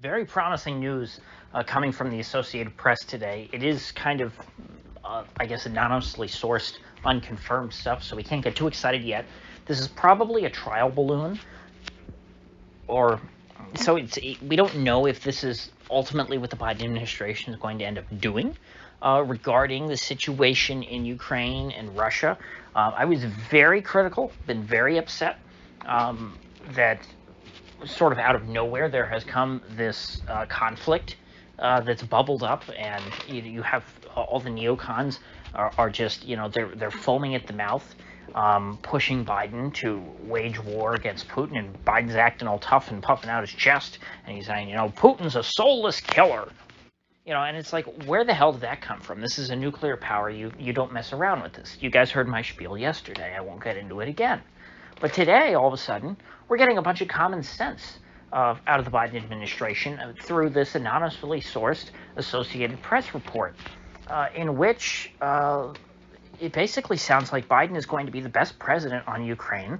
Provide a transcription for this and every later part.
Very promising news coming from the Associated Press today. It is kind of, I guess, anonymously sourced, unconfirmed stuff, so we can't get too excited yet. This is probably a trial balloon, or so we don't know if this is ultimately what the Biden administration is going to end up doing regarding the situation in Ukraine and Russia. I was very critical, been very upset that sort of out of nowhere there has come this conflict that's bubbled up, and you have all the neocons are just, they're foaming at the mouth, pushing Biden to wage war against Putin, and Biden's acting all tough and puffing out his chest, and he's saying, Putin's a soulless killer. And it's like, where the hell did that come from? This is a nuclear power. You don't mess around with this. You guys heard my spiel yesterday. I won't get into it again. But today, all of a sudden, we're getting a bunch of common sense out of the Biden administration through this anonymously sourced Associated Press report, in which it basically sounds like Biden is going to be the best president on Ukraine,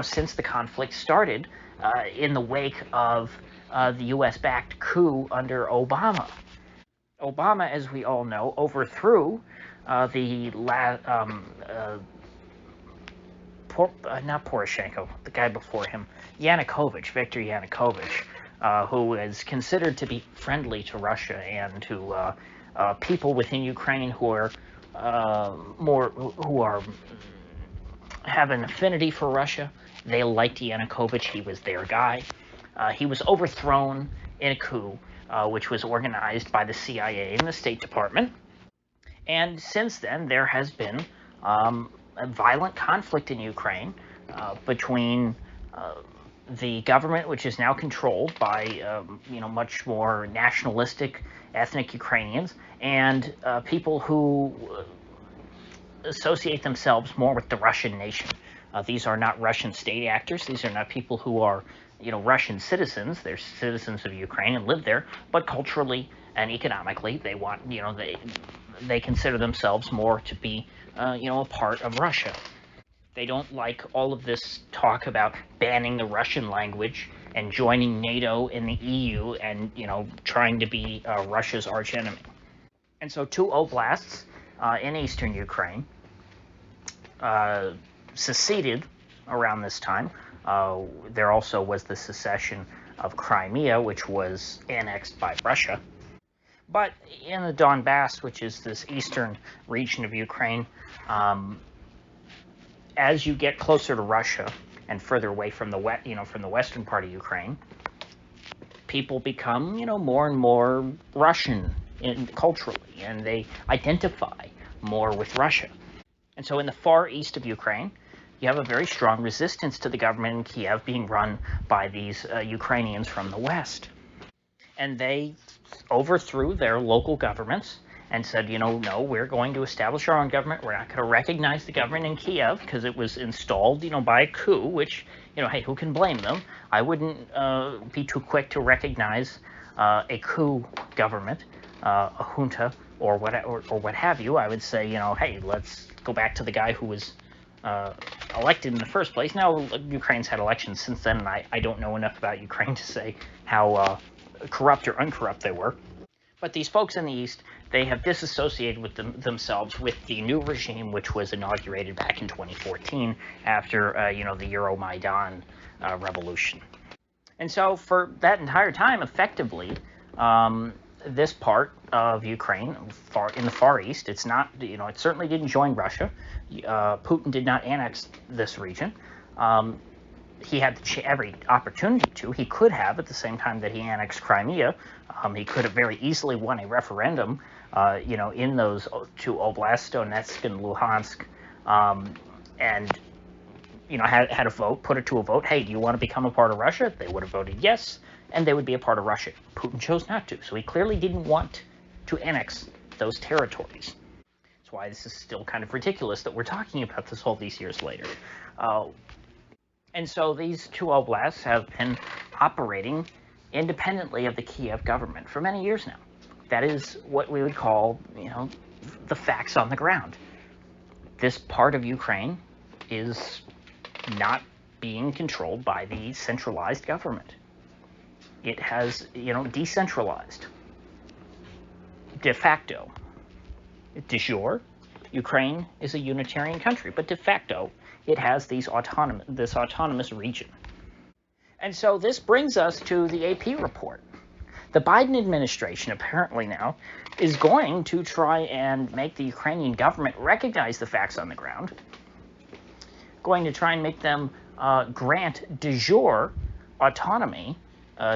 since the conflict started in the wake of the U.S.-backed coup under Obama. Obama, as we all know, overthrew not Poroshenko, the guy before him, Viktor Yanukovych, who is considered to be friendly to Russia and to people within Ukraine who are have an affinity for Russia. They liked Yanukovych. He was their guy. He was overthrown in a coup, which was organized by the CIA and the State Department. And since then, there has been a violent conflict in Ukraine between the government, which is now controlled by much more nationalistic ethnic Ukrainians, and people who associate themselves more with the Russian nation. These are not Russian state actors. These are not people who are Russian citizens. They're citizens of Ukraine and live there, but culturally and economically, they want they consider themselves more to be a part of Russia. They don't like all of this talk about banning the Russian language and joining NATO and the EU and trying to be Russia's archenemy. And so two oblasts in eastern Ukraine seceded around this time. There also was the secession of Crimea, which was annexed by Russia. But in the Donbass, which is this eastern region of Ukraine, as you get closer to Russia and further away from the western part of Ukraine, people become more and more Russian culturally, and they identify more with Russia. And so in the far east of Ukraine, you have a very strong resistance to the government in Kiev being run by these Ukrainians from the west. And they overthrew their local governments and said, no, we're going to establish our own government. We're not going to recognize the government in Kiev because it was installed, by a coup, which, hey, who can blame them? I wouldn't be too quick to recognize a coup government, a junta, or what have you. I would say, hey, let's go back to the guy who was elected in the first place. Now, Ukraine's had elections since then, and I don't know enough about Ukraine to say how corrupt or uncorrupt they were. But these folks in the East, they have disassociated with themselves with the new regime, which was inaugurated back in 2014 after, the Euromaidan revolution. And so for that entire time, effectively, this part of Ukraine, in the Far East, it's not, it certainly didn't join Russia. Putin did not annex this region. He had every opportunity to. He could have, at the same time that he annexed Crimea. He could have very easily won a referendum, in those two oblasts, Donetsk and Luhansk, and had a vote, put it to a vote. Hey, do you want to become a part of Russia? They would have voted yes, and they would be a part of Russia. Putin chose not to, so he clearly didn't want to annex those territories. That's why this is still kind of ridiculous that we're talking about this all these years later. And so these two oblasts have been operating independently of the Kiev government for many years now. That is what we would call, the facts on the ground. This part of Ukraine is not being controlled by the centralized government. it has, decentralized. De facto. De jure, Ukraine is a unitarian country, but de facto, it has this autonomous region. And so this brings us to the AP report. The Biden administration apparently now is going to try and make the Ukrainian government recognize the facts on the ground, going to try and make them grant de jure autonomy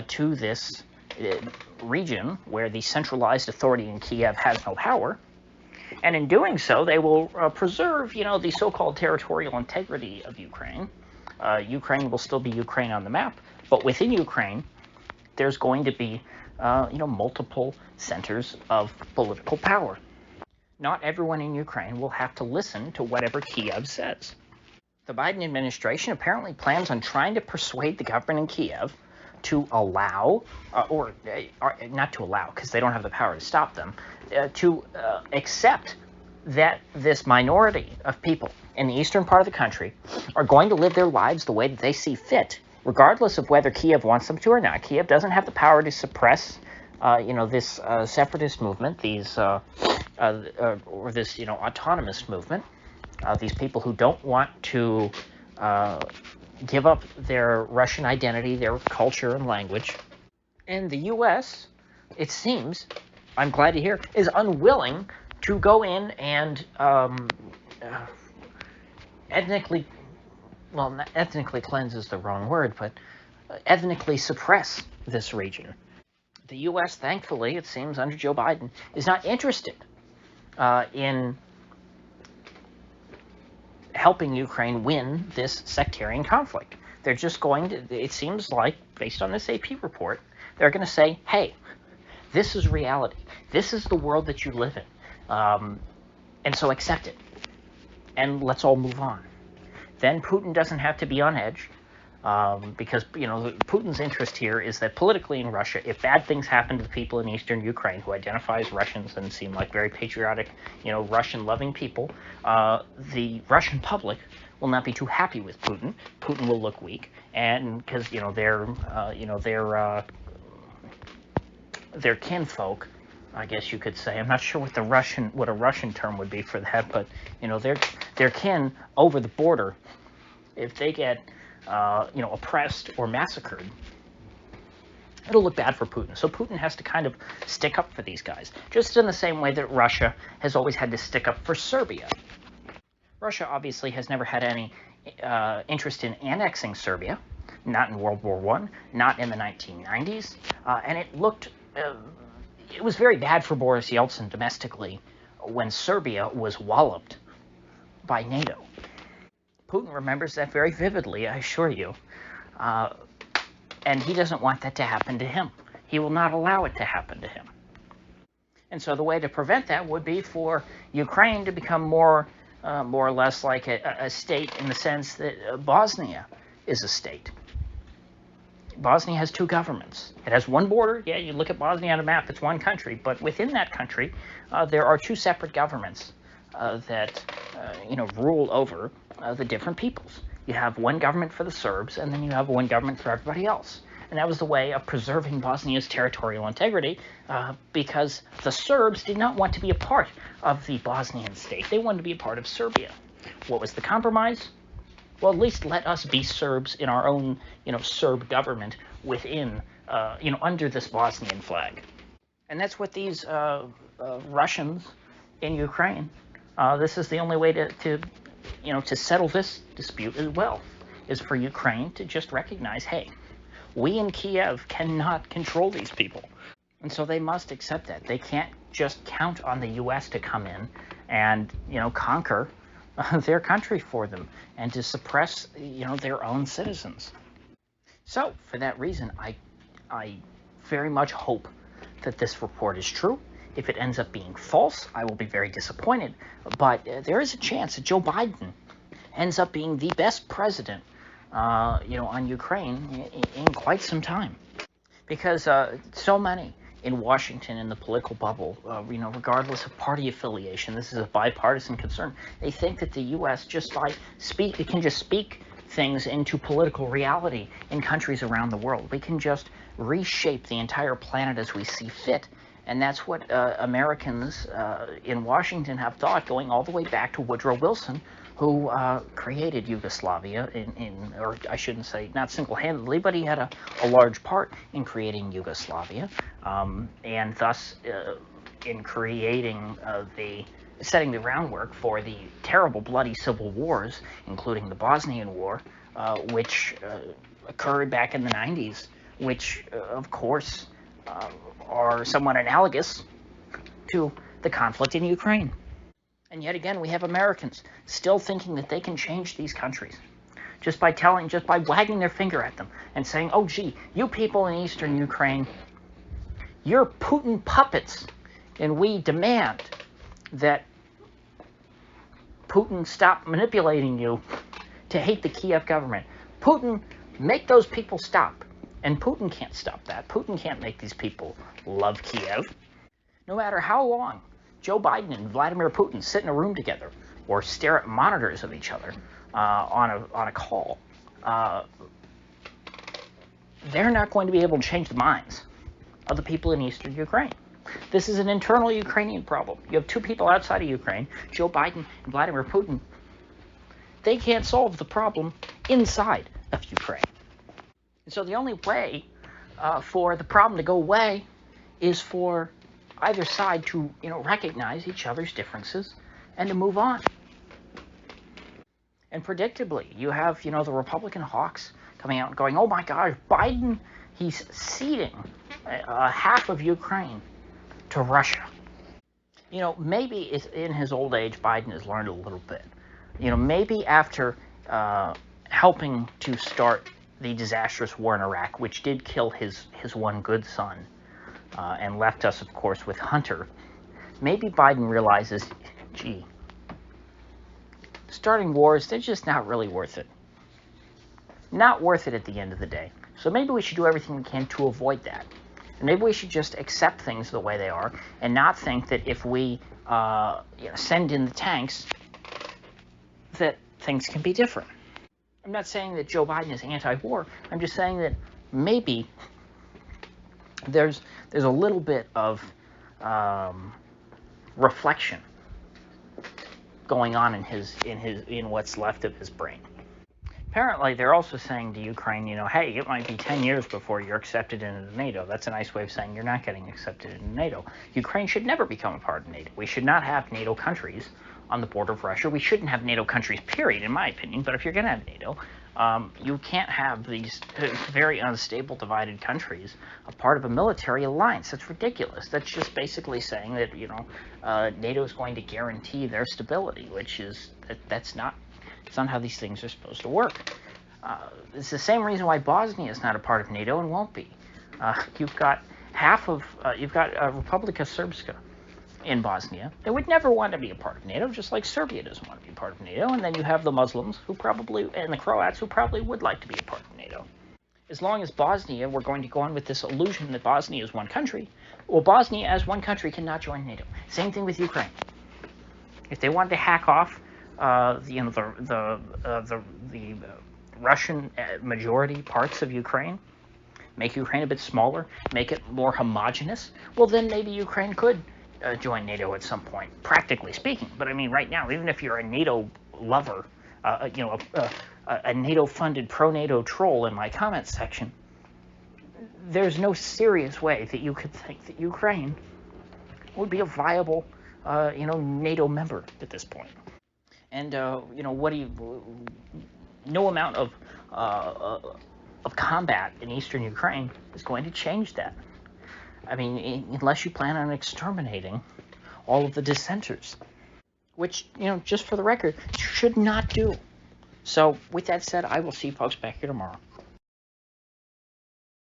to this region where the centralized authority in Kiev has no power. And in doing so, they will preserve, the so-called territorial integrity of Ukraine. Ukraine will still be Ukraine on the map, but within Ukraine, there's going to be, multiple centers of political power. Not everyone in Ukraine will have to listen to whatever Kiev says. The Biden administration apparently plans on trying to persuade the government in Kiev to allow, or not to allow, because they don't have the power to stop them, to accept that this minority of people in the eastern part of the country are going to live their lives the way that they see fit, regardless of whether Kiev wants them to or not. Kiev doesn't have the power to suppress, this separatist movement, or this, autonomous movement. These people who don't want to give up their Russian identity, their culture and language. And the U.S., it seems, I'm glad to hear, is unwilling to go in and ethnically cleanse is the wrong word, but ethnically suppress this region. The U.S., thankfully, it seems, under Joe Biden, is not interested in helping Ukraine win this sectarian conflict. They're just going to, it seems like, based on this AP report, they're going to say, hey, this is reality. This is the world that you live in. And so accept it. And let's all move on. Then Putin doesn't have to be on edge. Because, Putin's interest here is that politically in Russia, if bad things happen to the people in eastern Ukraine who identify as Russians and seem like very patriotic, Russian-loving people, the Russian public will not be too happy with Putin. Putin will look weak, and because their kinfolk, I guess you could say. I'm not sure what a Russian term would be for that, but their kin over the border, if they get oppressed or massacred, it'll look bad for Putin. So Putin has to kind of stick up for these guys, just in the same way that Russia has always had to stick up for Serbia. Russia obviously has never had any interest in annexing Serbia, not in World War I, not in the 1990s, and it was very bad for Boris Yeltsin domestically when Serbia was walloped by NATO. Putin remembers that very vividly, I assure you. And he doesn't want that to happen to him. He will not allow it to happen to him. And so the way to prevent that would be for Ukraine to become more or less like a state in the sense that Bosnia is a state. Bosnia has two governments. It has one border. Yeah, you look at Bosnia on a map, it's one country. But within that country, there are two separate governments that rule over the different peoples. You have one government for the Serbs, and then you have one government for everybody else. And that was the way of preserving Bosnia's territorial integrity, because the Serbs did not want to be a part of the Bosnian state. They wanted to be a part of Serbia. What was the compromise? Well, at least let us be Serbs in our own, Serb government within, under this Bosnian flag. And that's what these Russians in Ukraine, this is the only way to settle this dispute as well, is for Ukraine to just recognize, hey, we in Kiev cannot control these people. And so they must accept that. They can't just count on the U.S. to come in and, conquer their country for them and to suppress, their own citizens. So, for that reason, I very much hope that this report is true. If it ends up being false, I will be very disappointed. But there is a chance that Joe Biden ends up being the best president, on Ukraine in quite some time. Because so many in Washington, in the political bubble, regardless of party affiliation, this is a bipartisan concern. They think that the U.S. can just speak things into political reality in countries around the world. We can just reshape the entire planet as we see fit. And that's what Americans in Washington have thought, going all the way back to Woodrow Wilson, who created Yugoslavia, or I shouldn't say not single-handedly, but he had a large part in creating Yugoslavia, and thus in creating setting the groundwork for the terrible bloody civil wars, including the Bosnian War, which occurred back in the 90s, which, of course, are somewhat analogous to the conflict in Ukraine. And yet again, we have Americans still thinking that they can change these countries just by wagging their finger at them and saying, oh, gee, you people in eastern Ukraine, you're Putin puppets, and we demand that Putin stop manipulating you to hate the Kiev government. Putin, make those people stop. And Putin can't stop that. Putin can't make these people love Kiev. No matter how long Joe Biden and Vladimir Putin sit in a room together or stare at monitors of each other on a call, they're not going to be able to change the minds of the people in eastern Ukraine. This is an internal Ukrainian problem. You have two people outside of Ukraine, Joe Biden and Vladimir Putin. They can't solve the problem inside of Ukraine. And so the only way for the problem to go away is for either side to, recognize each other's differences and to move on. And predictably, you have, the Republican hawks coming out and going, oh my gosh, Biden, he's ceding half of Ukraine to Russia. Maybe in his old age, Biden has learned a little bit. Maybe after helping to start the disastrous war in Iraq, which did kill his one good son, and left us, of course, with Hunter, maybe Biden realizes, gee, starting wars, they're just not really worth it. Not worth it at the end of the day. So maybe we should do everything we can to avoid that. And maybe we should just accept things the way they are and not think that if we send in the tanks, that things can be different. I'm not saying that Joe Biden is anti-war. I'm just saying that maybe there's a little bit of reflection going on in what's left of his brain. Apparently, they're also saying to Ukraine, hey, it might be 10 years before you're accepted into NATO. That's a nice way of saying you're not getting accepted into NATO. Ukraine should never become a part of NATO. We should not have NATO countries on the border of Russia. We shouldn't have NATO countries, period, in my opinion. But if you're going to have NATO, you can't have these very unstable, divided countries a part of a military alliance. That's ridiculous. That's just basically saying that, NATO is going to guarantee their stability, which is, that's not how these things are supposed to work. It's the same reason why Bosnia is not a part of NATO and won't be. You've got Republika Srpska in Bosnia. They would never want to be a part of NATO, just like Serbia doesn't want to be a part of NATO. And then you have the Muslims and the Croats who probably would like to be a part of NATO. As long as Bosnia, we're going to go on with this illusion that Bosnia is one country. Well, Bosnia as one country cannot join NATO. Same thing with Ukraine. If they wanted to hack off the Russian majority parts of Ukraine, make Ukraine a bit smaller, make it more homogenous, well, then maybe Ukraine could join NATO at some point, practically speaking. But I mean, right now, even if you're a NATO lover, a NATO-funded pro-NATO troll in my comments section, there's no serious way that you could think that Ukraine would be a viable, NATO member at this point. And no amount of combat in eastern Ukraine is going to change that. I mean, unless you plan on exterminating all of the dissenters, which, just for the record, you should not do. So, with that said, I will see you folks back here tomorrow.